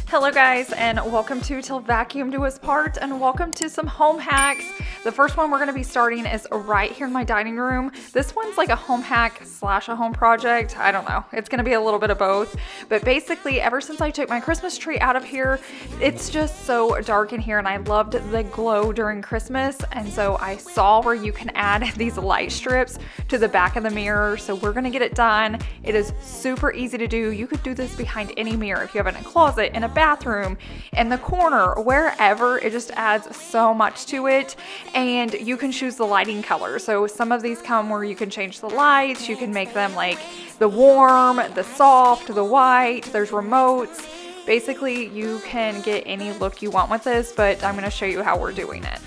Hello guys, and welcome to Till Vacuum Do Us Part, and welcome to some home hacks. The first one we're going to be starting is right here in my dining room. This one's like a home hack slash a home project. I don't know. It's going to be a little bit of both. But basically, ever since I took my Christmas tree out of here, it's just so dark in here, and I loved the glow during Christmas. And so I saw where you can add these light strips to the back of the mirror. So we're going to get it done. It is super easy to do. You could do this behind any mirror if you have it in a closet, in a bathroom, in the corner, wherever. It just adds so much to it. And you can choose the lighting color. So some of these come where you can change the lights. You can make them like the warm, the soft, the white. There's remotes. Basically, you can get any look you want with this, but I'm going to show you how we're doing it.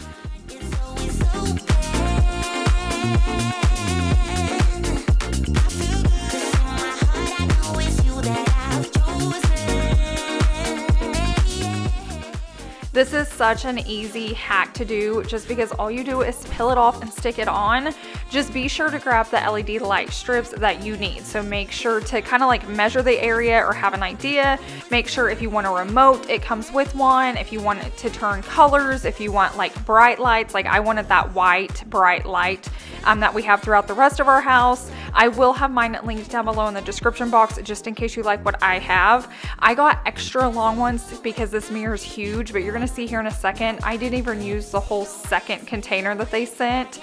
This is such an easy hack to do just because all you do is peel it off and stick it on. Just be sure to grab the LED light strips that you need. So make sure to kind of like measure the area or have an idea. Make sure if you want a remote, it comes with one. If you want it to turn colors, if you want like bright lights, like I wanted that white bright light that we have throughout the rest of our house. I will have mine linked down below in the description box just in case you like what I have. I got extra long ones because this mirror is huge, but you're gonna see here in a second, I didn't even use the whole second container that they sent.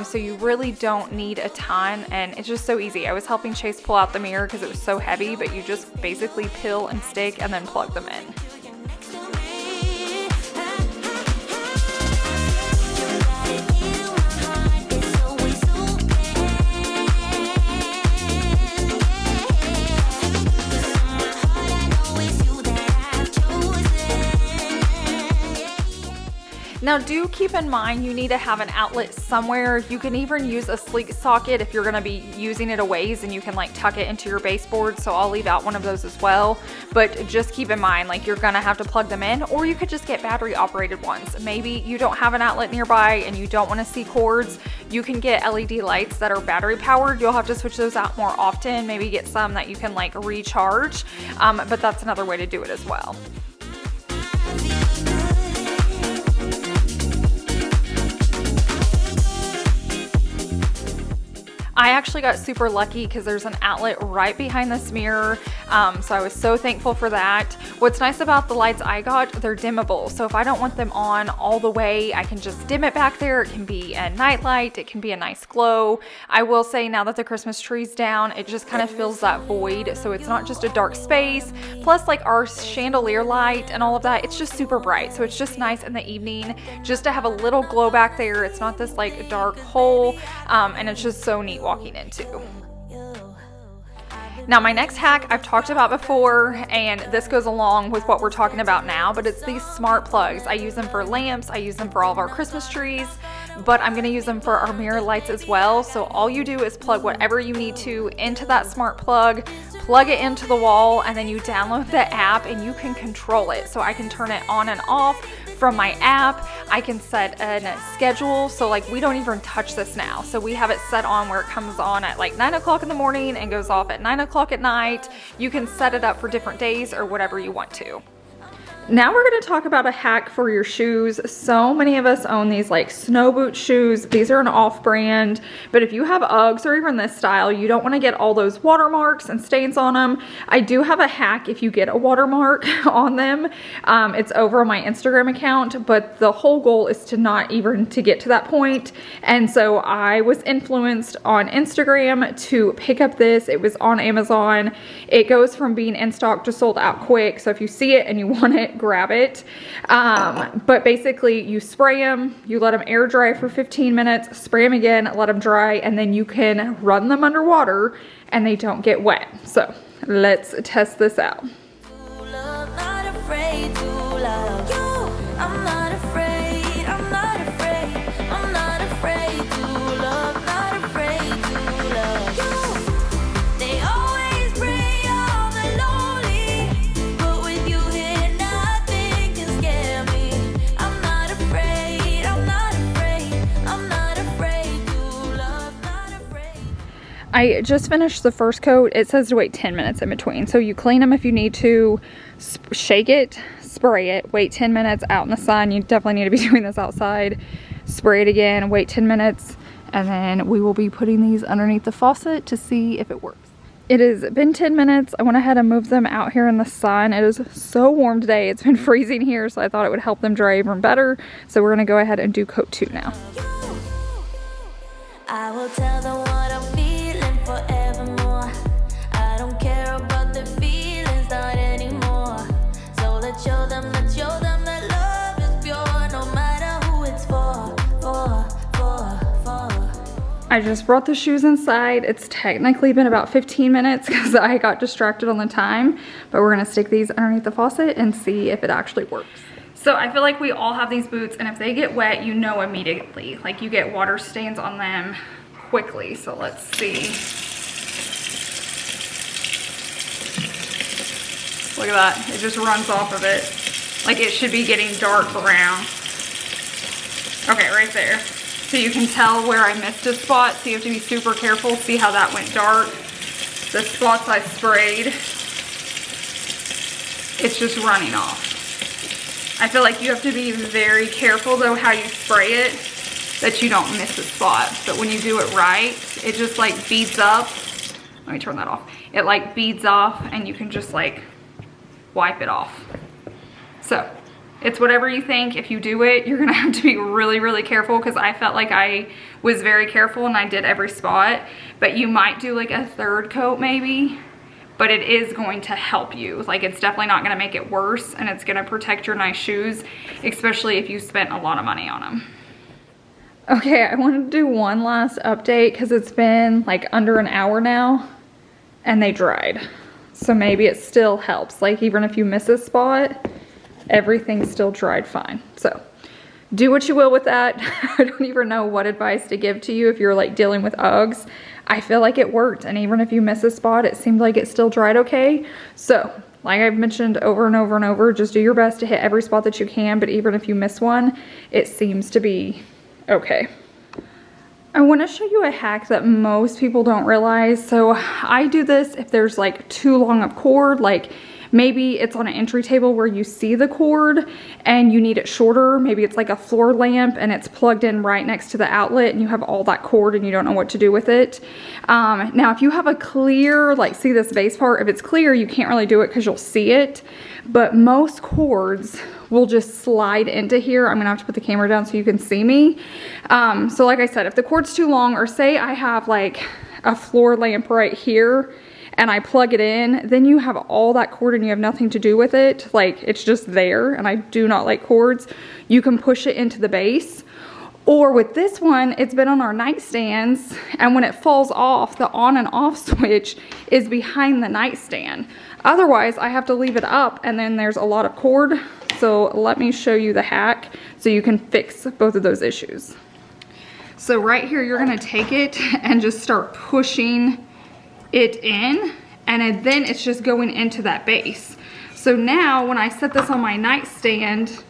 So you really don't need a ton, and it's just so easy. I was helping Chase pull out the mirror because it was so heavy, but you just basically peel and stick and then plug them in. Now do keep in mind you need to have an outlet somewhere. You can even use a sleek socket if you're going to be using it a ways, and you can like tuck it into your baseboard. So I'll leave out one of those as well. But just keep in mind, like, you're going to have to plug them in, or you could just get battery operated ones. Maybe you don't have an outlet nearby and you don't want to see cords. You can get LED lights that are battery powered. You'll have to switch those out more often. Maybe get some that you can like recharge. But that's another way to do it as well. I actually got super lucky because there's an outlet right behind this mirror, so I was so thankful for that. What's nice about the lights I got, they're dimmable, so if I don't want them on all the way, I can just dim it back there. It can be a night light, it can be a nice glow. I will say, now that the Christmas tree's down, it just kind of fills that void, so it's not just a dark space. Plus, like, our chandelier light and all of that, it's just super bright, so it's just nice in the evening just to have a little glow back there. It's not this like dark hole, and it's just so neat walking into. Now my next hack I've talked about before, and this goes along with what we're talking about now, but it's these smart plugs. I use them for lamps, I use them for all of our Christmas trees, but I'm going to use them for our mirror lights as well. So all you do is plug whatever you need to into that smart plug, plug it into the wall, and then you download the app and you can control it. So I can turn it on and off from my app. I can set a schedule, so like we don't even touch this now. So we have it set on where it comes on at like 9 o'clock in the morning and goes off at 9 o'clock at night. You can set it up for different days or whatever you want to. Now we're going to talk about a hack for your shoes. So many of us own these like snow boot shoes. These are an off-brand, but if you have Uggs or even this style, you don't want to get all those watermarks and stains on them. I do have a hack if you get a watermark on them. It's over on my Instagram account, but the whole goal is to not even to get to that point. And so I was influenced on Instagram to pick up this. It was on Amazon. It goes from being in stock to sold out quick. So if you see it and you want it, grab it. But basically you spray them, you let them air dry for 15 minutes, spray them again, let them dry, and then you can run them underwater and they don't get wet. So let's test this out. I just finished the first coat. It says to wait 10 minutes in between. So you clean them if you need to, shake it, spray it, wait 10 minutes out in the sun. You definitely need to be doing this outside. Spray it again, wait 10 minutes, and then we will be putting these underneath the faucet to see if it works. It has been 10 minutes. I went ahead and moved them out here in the sun. It is so warm today. It's been freezing here, so I thought it would help them dry even better. So we're gonna go ahead and do coat 2 now. I will tell them what I'm feeling forevermore. I don't care about the feelings not anymore. So let's show them that love is pure, no matter who it's for. I just brought the shoes inside. It's technically been about 15 minutes because I got distracted on the time, but we're gonna stick these underneath the faucet and see if it actually works. So I feel like we all have these boots, and if they get wet, you know immediately. Like, you get water stains on them quickly. So let's see. Look at that, it just runs off of it. Like, it should be getting dark brown. Okay, right there. So you can tell where I missed a spot, so you have to be super careful. See how that went dark? The spots I sprayed, it's just running off. I feel like you have to be very careful though how you spray it, that you don't miss a spot. But when you do it right, it just like beads up. Let me turn that off. It like beads off, and you can just like wipe it off. So it's whatever you think. If you do it, you're gonna have to be really, really careful, because I felt like I was very careful and I did every spot. But you might do like a 3rd coat maybe, but it is going to help you. Like, it's definitely not gonna make it worse, and it's gonna protect your nice shoes, especially if you spent a lot of money on them. Okay, I wanted to do one last update because it's been like under an hour now and they dried. So maybe it still helps. Like, even if you miss a spot, everything still dried fine. So do what you will with that. I don't even know what advice to give to you if you're like dealing with Uggs. I feel like it worked, and even if you miss a spot, it seemed like it still dried okay. So like I've mentioned over and over and over, just do your best to hit every spot that you can, but even if you miss one, it seems to be okay. I want to show you a hack that most people don't realize. So I do this if there's like too long of cord, like maybe it's on an entry table where you see the cord and you need it shorter. Maybe it's like a floor lamp and it's plugged in right next to the outlet, and you have all that cord and you don't know what to do with it. Now, if you have a clear, like, see this base part, if it's clear, you can't really do it because you'll see it. But most cords will just slide into here. I'm gonna have to put the camera down so you can see me. So like I said, if the cord's too long, or say I have like a floor lamp right here and I plug it in, then you have all that cord and you have nothing to do with it. Like, it's just there, and I do not like cords. You can push it into the base. Or with this one, it's been on our nightstands, and when it falls off, the on and off switch is behind the nightstand. Otherwise, I have to leave it up, and then there's a lot of cord. So let me show you the hack so you can fix both of those issues. So right here, you're gonna take it and just start pushing it in, and then it's just going into that base. So now when I set this on my nightstand,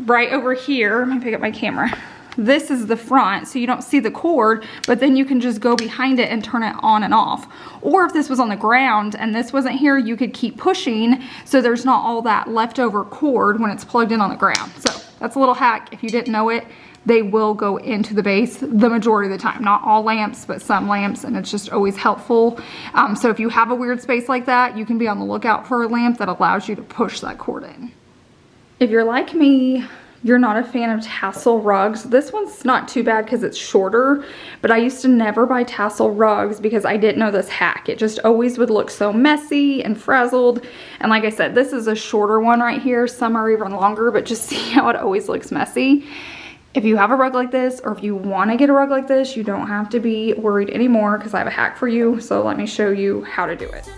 right over here, let me pick up my camera. This is the front, so you don't see the cord, but then you can just go behind it and turn it on and off. Or if this was on the ground and this wasn't here, you could keep pushing so there's not all that leftover cord when it's plugged in on the ground. So that's a little hack. If you didn't know it, they will go into the base the majority of the time. Not all lamps, but some lamps, and it's just always helpful. So if you have a weird space like that, you can be on the lookout for a lamp that allows you to push that cord in. If you're like me, you're not a fan of tassel rugs. This one's not too bad because it's shorter, but I used to never buy tassel rugs because I didn't know this hack. It just always would look so messy and frazzled. And like I said, this is a shorter one right here. Some are even longer, but just see how it always looks messy. If you have a rug like this, or if you want to get a rug like this, you don't have to be worried anymore, because I have a hack for you. So let me show you how to do it.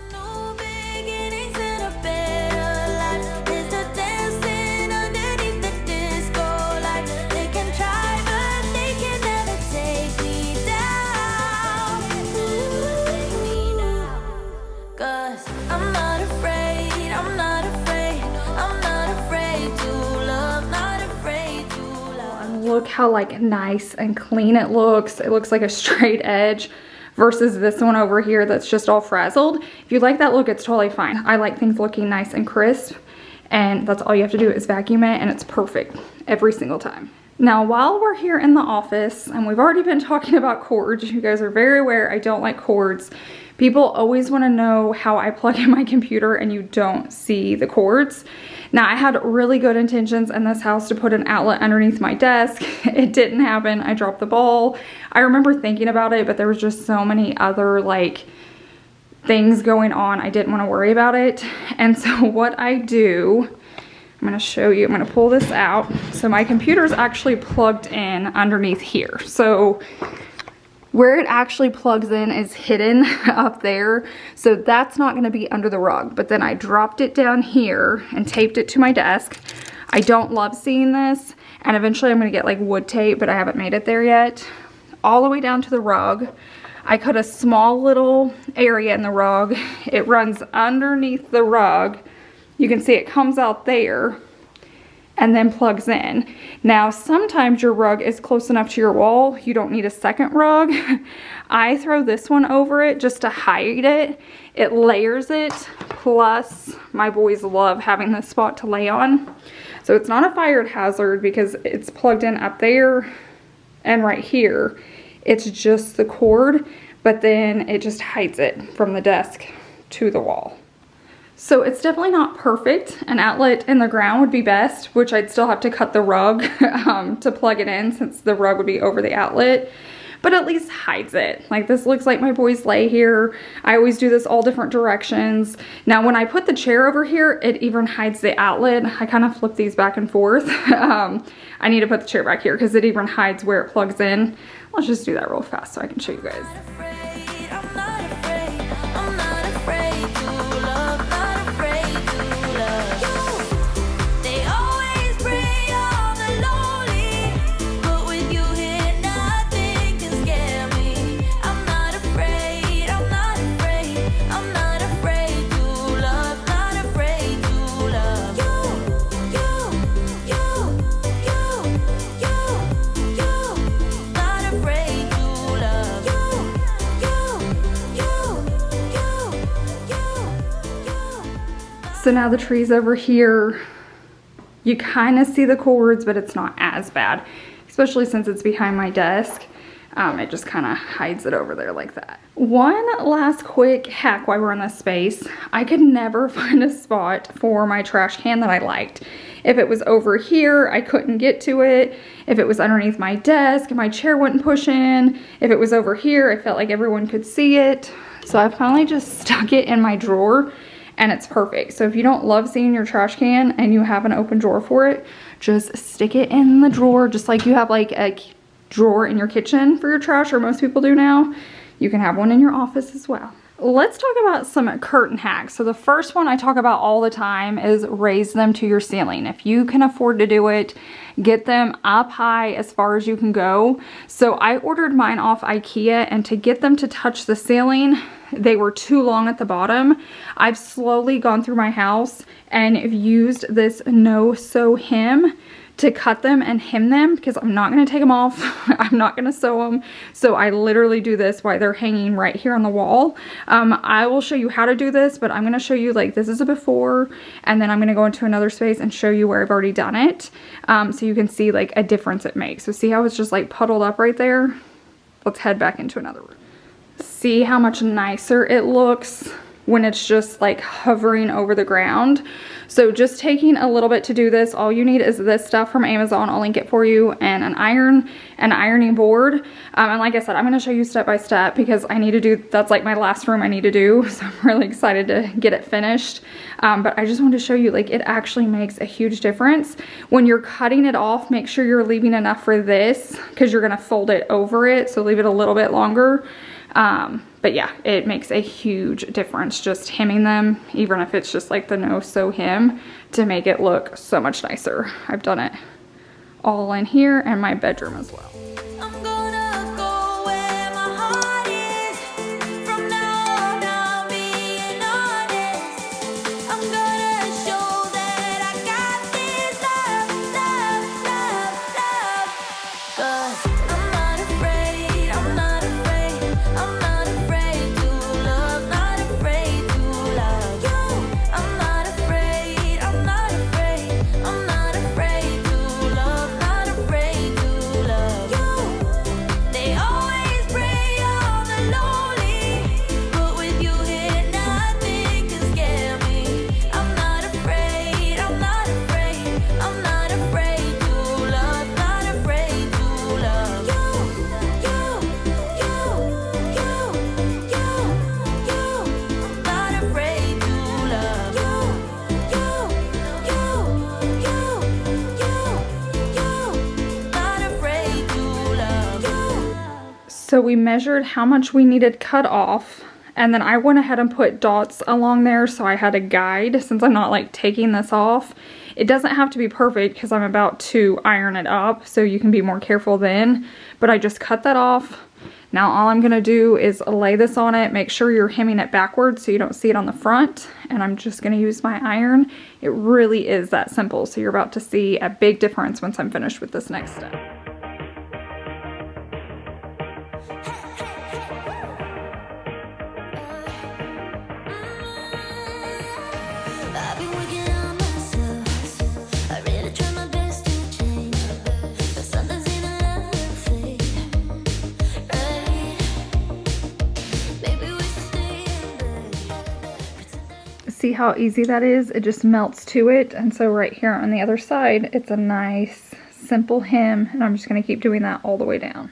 Look how like nice and clean it looks. It looks like a straight edge versus this one over here that's just all frazzled. If you like that look, it's totally fine. I like things looking nice and crisp, and that's all you have to do is vacuum it, and it's perfect every single time. Now, while we're here in the office, and we've already been talking about cords, you guys are very aware I don't like cords. People always want to know how I plug in my computer and you don't see the cords. Now, I had really good intentions in this house to put an outlet underneath my desk. It didn't happen. I dropped the ball. I remember thinking about it, but there was just so many other like things going on. I didn't want to worry about it. And so what I do, I'm going to show you, I'm going to pull this out. So my computer is actually plugged in underneath here. So where it actually plugs in is hidden up there. So that's not going to be under the rug. But then I dropped it down here and taped it to my desk. I don't love seeing this. And eventually I'm going to get like wood tape, but I haven't made it there yet. All the way down to the rug. I cut a small little area in the rug. It runs underneath the rug. You can see it comes out there and then plugs in. Now, sometimes your rug is close enough to your wall, you don't need a second rug. I throw this one over it just to hide it. It layers it, plus my boys love having this spot to lay on. So it's not a fire hazard because it's plugged in up there and right here. It's just the cord, but then it just hides it from the desk to the wall. So it's definitely not perfect. An outlet in the ground would be best, which I'd still have to cut the rug to plug it in since the rug would be over the outlet, but at least hides it. Like this looks like my boys lay here. I always do this all different directions. Now when I put the chair over here, it even hides the outlet. I kind of flip these back and forth. I need to put the chair back here because it even hides where it plugs in. Let's just do that real fast so I can show you guys. So now the tree's over here. You kind of see the cords, but it's not as bad, especially since it's behind my desk. It just kind of hides it over there like that. One last quick hack while we're in this space. I could never find a spot for my trash can that I liked. If it was over here, I couldn't get to it. If it was underneath my desk, my chair wouldn't push in. If it was over here, I felt like everyone could see it. So I finally just stuck it in my drawer. And it's perfect. So if you don't love seeing your trash can and you have an open drawer for it, just stick it in the drawer, just like you have like a drawer in your kitchen for your trash, or most people do now. You can have one in your office as well. Let's talk about some curtain hacks. So the first one I talk about all the time is raise them to your ceiling. If you can afford to do it, get them up high as far as you can go. So I ordered mine off IKEA, and to get them to touch the ceiling, they were too long at the bottom. I've slowly gone through my house and used this no-sew hem to cut them and hem them because I'm not going to take them off. I'm not going to sew them. So I literally do this while they're hanging right here on the wall. I will show you how to do this, but I'm going to show you like this is a before, and then I'm going to go into another space and show you where I've already done it. So you can see like a difference it makes. So see how it's just like puddled up right there? Let's head back into another room. See how much nicer it looks when it's just like hovering over the ground. So just taking a little bit to do this, all you need is this stuff from Amazon, I'll link it for you, and an ironing board. And like I said, I'm gonna show you step by step because I need to do, that's like my last room I need to do. So I'm really excited to get it finished. But I just wanted to show you, like, it actually makes a huge difference. When you're cutting it off, make sure you're leaving enough for this because you're gonna fold it over it. So leave it a little bit longer. But yeah, it makes a huge difference just hemming them, even if it's just like the no-sew hem, to make it look so much nicer. I've done it all in here and my bedroom as well. I'm not afraid So we measured how much we needed cut off, and then I went ahead and put dots along there so I had a guide since I'm not like taking this off. It doesn't have to be perfect because I'm about to iron it up, so you can be more careful then, but I just cut that off. Now all I'm gonna do is lay this on it, make sure you're hemming it backwards so you don't see it on the front, and I'm just gonna use my iron. It really is that simple, so you're about to see a big difference once I'm finished with this next step. See how easy that is? It just melts to it. And so right here on the other side, it's a nice simple hem, and I'm just going to keep doing that all the way down.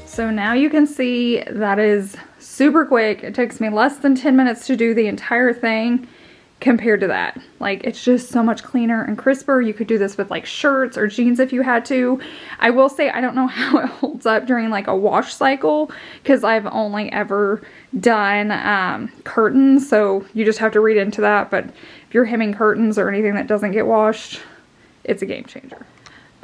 So now you can see that is super quick. It takes me less than 10 minutes to do the entire thing compared to that. Like, it's just so much cleaner and crisper. You could do this with like shirts or jeans if you had to. I will say I don't know how it holds up during like a wash cycle because I've only ever done curtains, so you just have to read into that. But if you're hemming curtains or anything that doesn't get washed, it's a game changer.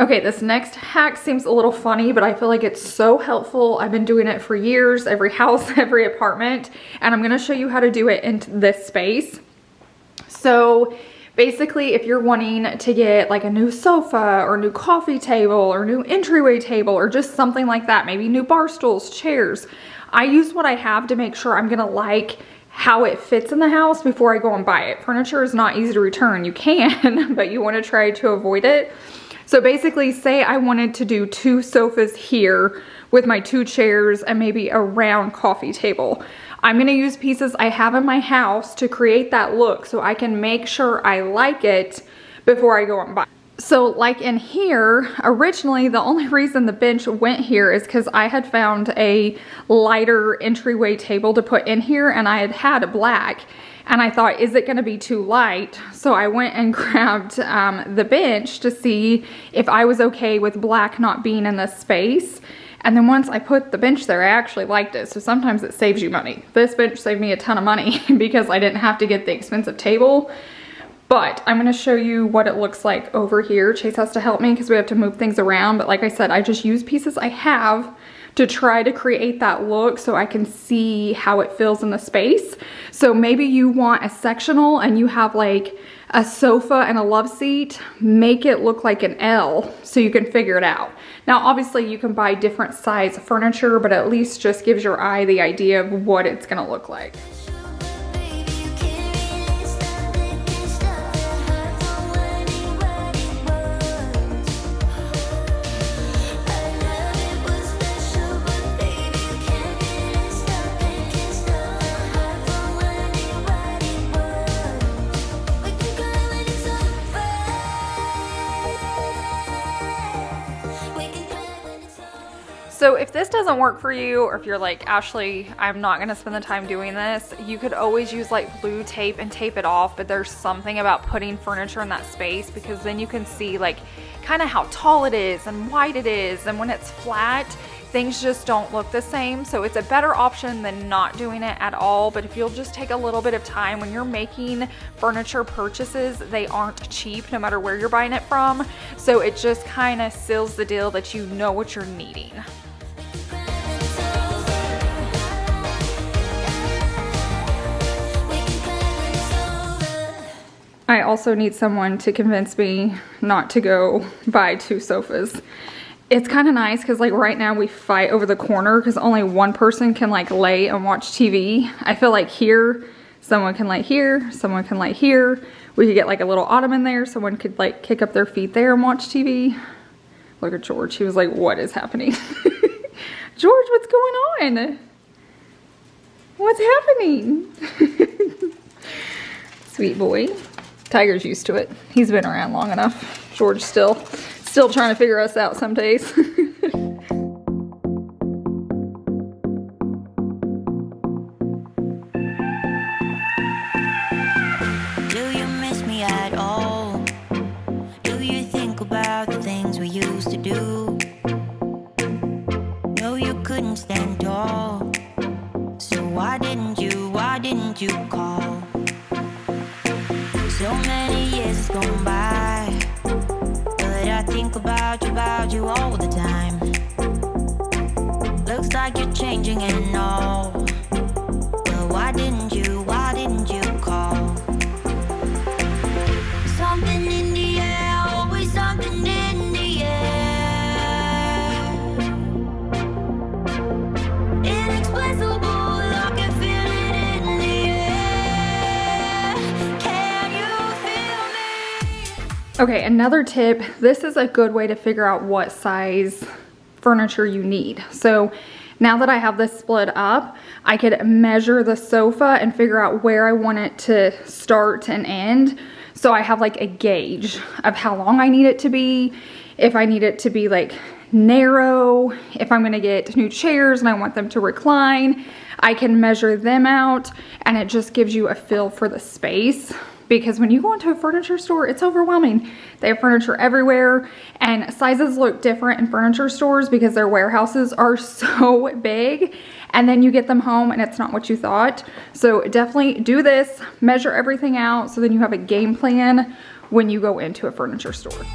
Okay, this next hack seems a little funny, but I feel like it's so helpful. I've been doing it for years, every house, every apartment, and I'm gonna show you how to do it in this space. So basically, if you're wanting to get like a new sofa or new coffee table or new entryway table or just something like that, maybe new bar stools, chairs, I use what I have to make sure I'm gonna like how it fits in the house before I go and buy it. Furniture is not easy to return. You can, but you wanna try to avoid it. So basically, say I wanted to do 2 sofas here with my 2 chairs and maybe a round coffee table. I'm gonna use pieces I have in my house to create that look so I can make sure I like it before I go and buy it. So like in here, originally the only reason the bench went here is because I had found a lighter entryway table to put in here, and I had had a black. And I thought, is it gonna be too light? So I went and grabbed the bench to see if I was okay with black not being in this space. And then once I put the bench there, I actually liked it. So sometimes it saves you money. This bench saved me a ton of money because I didn't have to get the expensive table. But I'm gonna show you what it looks like over here. Chase has to help me because we have to move things around. But like I said, I just use pieces I have to try to create that look so I can see how it feels in the space. So maybe you want a sectional and you have like a sofa and a love seat, make it look like an L so you can figure it out. Now obviously you can buy different size furniture, but at least just gives your eye the idea of what it's gonna look like. So if this doesn't work for you, or if you're like, Ashley, I'm not gonna spend the time doing this, you could always use like blue tape and tape it off, but there's something about putting furniture in that space because then you can see like kind of how tall it is and wide it is, and when it's flat, things just don't look the same. So it's a better option than not doing it at all. But if you'll just take a little bit of time when you're making furniture purchases, they aren't cheap no matter where you're buying it from. So it just kind of seals the deal that you know what you're needing. I also need someone to convince me not to go buy 2 sofas. It's kind of nice because like right now we fight over the corner because only one person can like lay and watch TV. I feel like here, someone can lay here, someone can lay here. We could get like a little ottoman there. Someone could like kick up their feet there and watch TV. Look at George. He was like, what is happening? George, what's going on? What's happening? Sweet boy. Tiger's used to it. He's been around long enough. George still trying to figure us out some days. Do you miss me at all? Do you think about the things we used to do? No, you couldn't stand tall. So why didn't you call? So many years has gone by, but I think about you all the time. Looks like you're changing and all, but why didn't you call? Something in the air, always something in the air. Inexplicable, I can feel it in the air. Can you feel me? Okay, another tip. This is a good way to figure out what size furniture you need. So now that I have this split up, I could measure the sofa and figure out where I want it to start and end. So I have like a gauge of how long I need it to be, if I need it to be like narrow, if I'm gonna get new chairs and I want them to recline, I can measure them out, and it just gives you a feel for the space. Because when you go into a furniture store, it's overwhelming. They have furniture everywhere, and sizes look different in furniture stores because their warehouses are so big, and then you get them home and it's not what you thought. So definitely do this, measure everything out, so then you have a game plan when you go into a furniture store.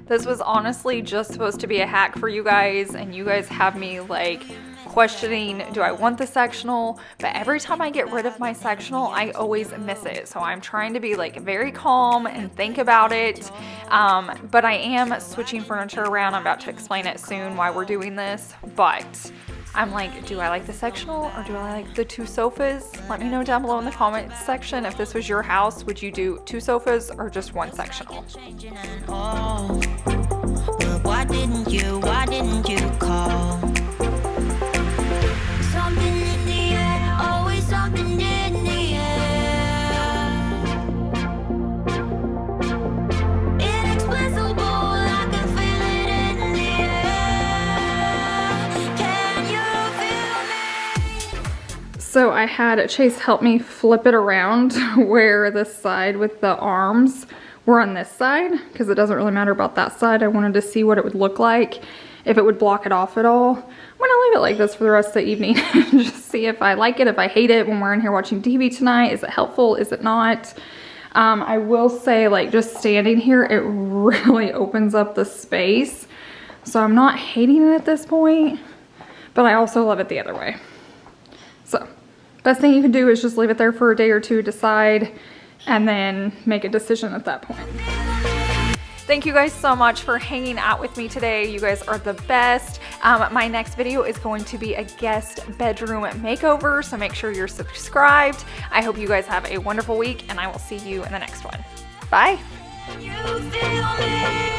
This was honestly just supposed to be a hack for you guys, and you guys have me like questioning, do I want the sectional? But every time I get rid of my sectional, I always miss it. So I'm trying to be like very calm and think about it. But I am switching furniture around. I'm about to explain it soon why we're doing this, but I'm like, do I like the sectional or do I like the 2 sofas? Let me know down below in the comments section. If this was your house, would you do 2 sofas or just 1 sectional? But why didn't you call? Something in the air, always something in the air. Inexplicable, I can feel it in the air. Can you feel me? So I had Chase help me flip it around where the side with the arms were on this side, because it doesn't really matter about that side. I wanted to see what it would look like, if it would block it off at all. I'm gonna leave it like this for the rest of the evening. Just see if I like it, if I hate it when we're in here watching TV tonight. Is it helpful? Is it not? I will say, like, just standing here, it really opens up the space. So I'm not hating it at this point, but I also love it the other way. So best thing you can do is just leave it there for a day or two, decide, and then make a decision at that point. Thank you guys so much for hanging out with me today. You guys are the best. My next video is going to be a guest bedroom makeover, so make sure you're subscribed. I hope you guys have a wonderful week, and I will see you in the next one. Bye. You feel me?